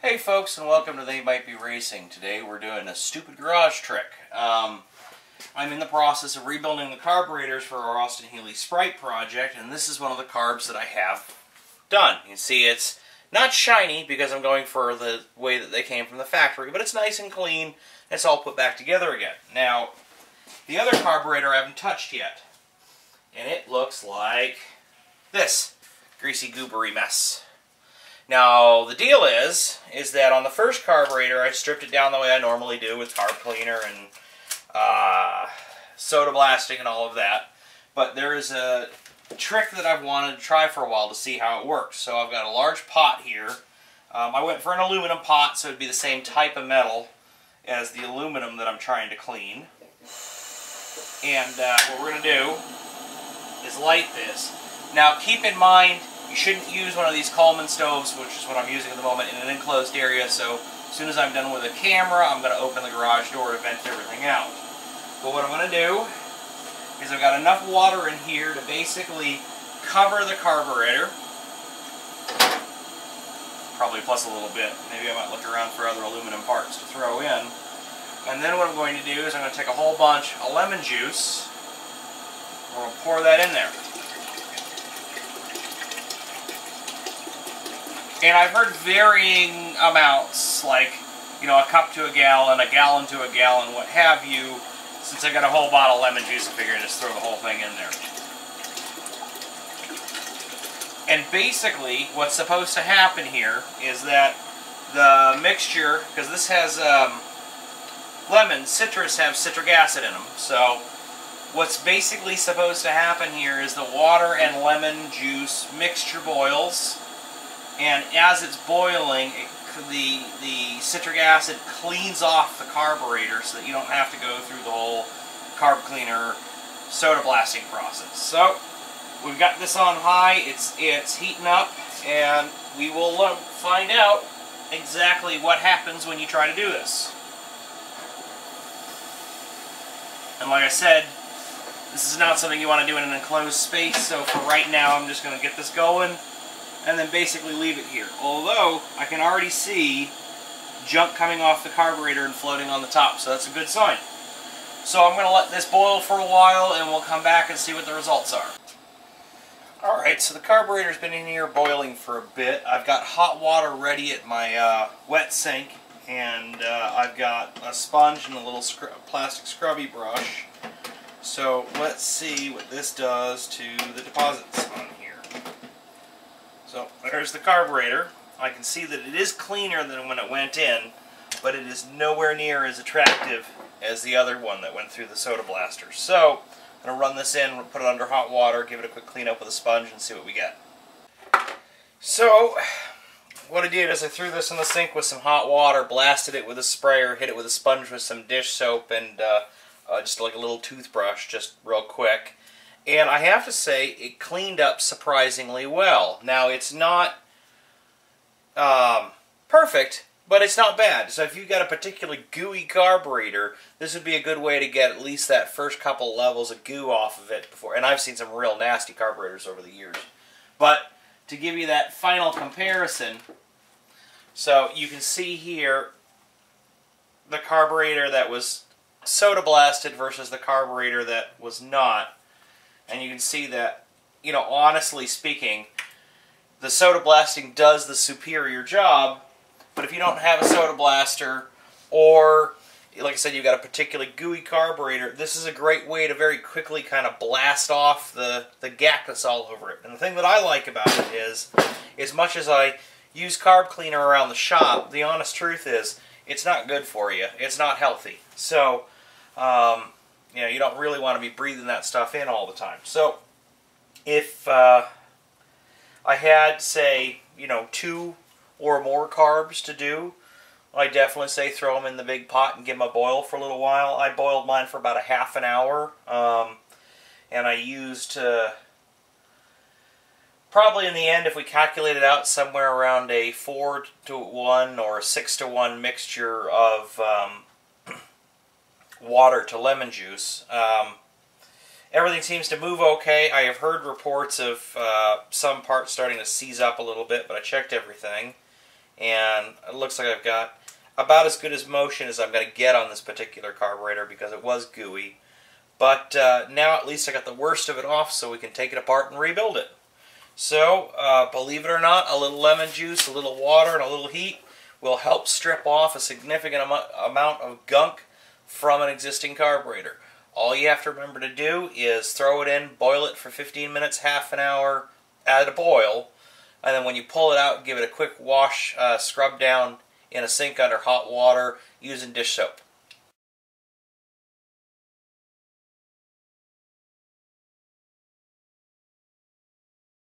Hey folks, and welcome to They Might Be Racing. Today we're doing a stupid garage trick. I'm in the process of rebuilding the carburetors for our Austin Healey Sprite project, and this is one of the carbs that I have done. You can see it's not shiny because I'm going for the way that they came from the factory, but it's nice and clean. It's all put back together again. Now, the other carburetor I haven't touched yet, and it looks like this greasy goobery mess. Now, the deal is that on the first carburetor, I stripped it down the way I normally do with carb cleaner and soda blasting and all of that. But there is a trick that I've wanted to try for a while to see how it works. So I've got a large pot here. I went for an aluminum pot, so it would be the same type of metal as the aluminum that I'm trying to clean. And what we're going to do is light this. Now, keep in mind, you shouldn't use one of these Coleman stoves, which is what I'm using at the moment, in an enclosed area, so as soon as I'm done with the camera, I'm going to open the garage door to vent everything out. But what I'm going to do is I've got enough water in here to basically cover the carburetor, probably plus a little bit. Maybe I might look around for other aluminum parts to throw in. And then what I'm going to do is I'm going to take a whole bunch of lemon juice, and we'll pour that in there. And I've heard varying amounts, like, you know, a cup to a gallon to a gallon, what have you. Since I got a whole bottle of lemon juice, I figure I just throw the whole thing in there. And basically, what's supposed to happen here is that the mixture, because this has citrus have citric acid in them, so what's basically supposed to happen here is the water and lemon juice mixture boils. And as it's boiling, the citric acid cleans off the carburetor so that you don't have to go through the whole carb cleaner soda blasting process. So we've got this on high, it's heating up, and we will find out exactly what happens when you try to do this. And like I said, this is not something you want to do in an enclosed space, so for right now I'm just going to get this going and then basically leave it here. Although, I can already see junk coming off the carburetor and floating on the top, so that's a good sign. So I'm going to let this boil for a while, and we'll come back and see what the results are. Alright, so the carburetor's been in here boiling for a bit. I've got hot water ready at my wet sink, and I've got a sponge and a little plastic scrubby brush. So let's see what this does to the deposits on here. So there's the carburetor. I can see that it is cleaner than when it went in, but it is nowhere near as attractive as the other one that went through the soda blaster. So I'm going to run this in, put it under hot water, give it a quick clean up with a sponge, and see what we get. So what I did is I threw this in the sink with some hot water, blasted it with a sprayer, hit it with a sponge with some dish soap, and just like a little toothbrush, just real quick. And I have to say, it cleaned up surprisingly well. Now, it's not perfect, but it's not bad. So if you've got a particularly gooey carburetor, this would be a good way to get at least that first couple levels of goo off of it before. And I've seen some real nasty carburetors over the years. But to give you that final comparison, so you can see here the carburetor that was soda blasted versus the carburetor that was not. And you can see that, you know, honestly speaking, the soda blasting does the superior job, but if you don't have a soda blaster, or, like I said, you've got a particularly gooey carburetor, this is a great way to very quickly kind of blast off the gack that's all over it. And the thing that I like about it is, as much as I use carb cleaner around the shop, the honest truth is, it's not good for you. It's not healthy. So, you know, you don't really want to be breathing that stuff in all the time. So, if I had, say, you know, 2 or more carbs to do, I definitely say throw them in the big pot and give them a boil for a little while. I boiled mine for about a half an hour, and I used, probably in the end, if we calculate it out, somewhere around a 4-to-1 or a 6-to-1 mixture of water to lemon juice. Everything seems to move okay. I have heard reports of some parts starting to seize up a little bit, but I checked everything. and it looks like I've got about as good as motion as I'm going to get on this particular carburetor because it was gooey. But now at least I got the worst of it off, so we can take it apart and rebuild it. So, believe it or not, a little lemon juice, a little water, and a little heat will help strip off a significant amount of gunk from an existing carburetor. All you have to remember to do is throw it in, boil it for 15 minutes, half an hour at a boil, and then when you pull it out, give it a quick wash, scrub down in a sink under hot water using dish soap.